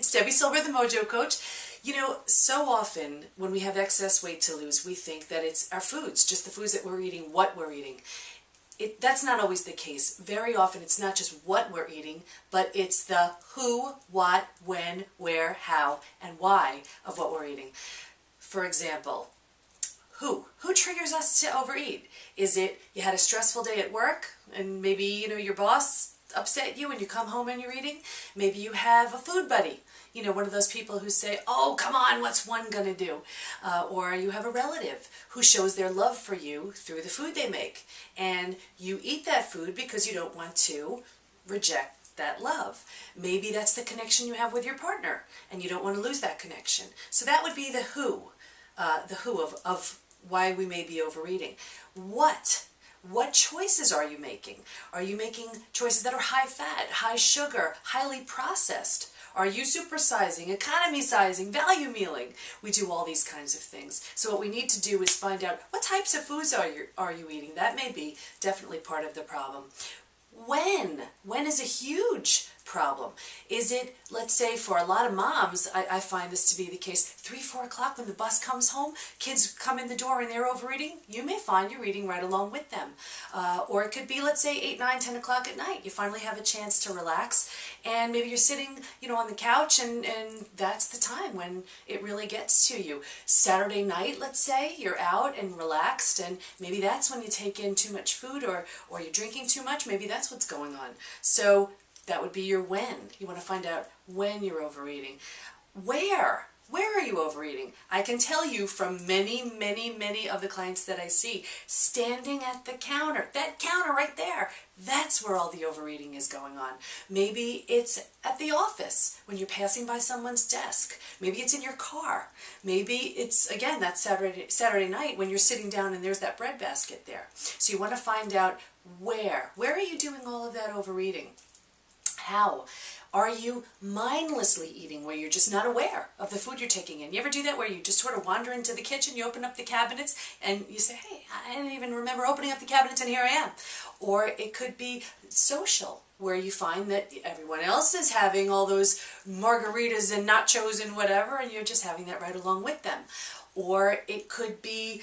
It's Debbie Silver, the Mojo Coach. You know, so often when we have excess weight to lose, we think that it's our foods, just the foods that we're eating, what we're eating. That's not always the case. Very often it's not just what we're eating, but it's the who, what, when, where, how, and why of what we're eating. For example, who triggers us to overeat? Is it you had a stressful day at work and maybe your boss upset you and you come home and you're eating? Maybe you have a food buddy, one of those people who say, oh, come on, what's one gonna do? Or you have a relative who shows their love for you through the food they make, and you eat that food because you don't want to reject that love. Maybe that's the connection you have with your partner and you don't want to lose that connection. So that would be the who of why we may be overeating. What choices are you making? Are you making choices that are high fat, high sugar, highly processed? Are you supersizing, economy sizing, value mealing? We do all these kinds of things. So what we need to do is find out what types of foods are you eating. That may be definitely part of the problem. When is a huge problem? Is it, let's say, for a lot of moms, I find this to be the case, 3, 4 o'clock when the bus comes home, kids come in the door and they're overeating, you may find you're eating right along with them. Or it could be, let's say, 8, 9, 10 o'clock at night. You finally have a chance to relax, and maybe you're sitting, on the couch, and that's the time when it really gets to you. Saturday night, let's say, you're out and relaxed, and maybe that's when you take in too much food, or you're drinking too much. Maybe that's what's going on. So that would be your when. You want to find out when you're overeating. Where are you overeating? I can tell you from many of the clients that I see, standing at the counter, that counter right there, that's where all the overeating is going on. Maybe it's at the office when you're passing by someone's desk. Maybe it's in your car. Maybe it's, again, that Saturday night when you're sitting down and there's that bread basket there. So you want to find out where are you doing all of that overeating? How? Are you mindlessly eating where you're just not aware of the food you're taking in? You ever do that where you just sort of wander into the kitchen, you open up the cabinets, and you say, hey, I didn't even remember opening up the cabinets and here I am. Or it could be social, where you find that everyone else is having all those margaritas and nachos and whatever, and you're just having that right along with them. Or it could be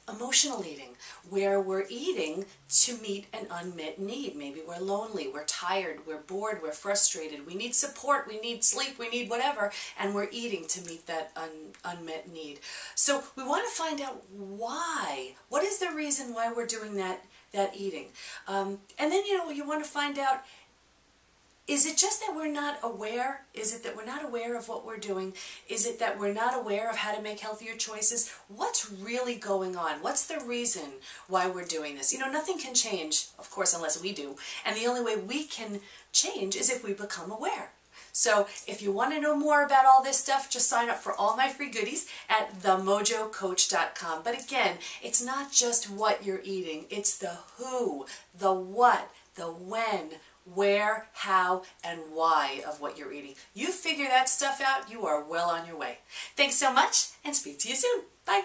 emotional eating, where we're eating to meet an unmet need. Maybe we're lonely, we're tired, we're bored, we're frustrated, we need support, we need sleep, we need whatever, and we're eating to meet that unmet need. So we want to find out why. What is the reason why we're doing that eating? And then, you want to find out, is it just that we're not aware? Is it that we're not aware of what we're doing? Is it that we're not aware of how to make healthier choices? What's really going on? What's the reason why we're doing this? Nothing can change, of course, unless we do. And the only way we can change is if we become aware. So if you want to know more about all this stuff, just sign up for all my free goodies at themojocoach.com. But again, it's not just what you're eating. It's the who, the what, the when, where, how, and why of what you're eating. You figure that stuff out, you are well on your way. Thanks so much, and speak to you soon. Bye.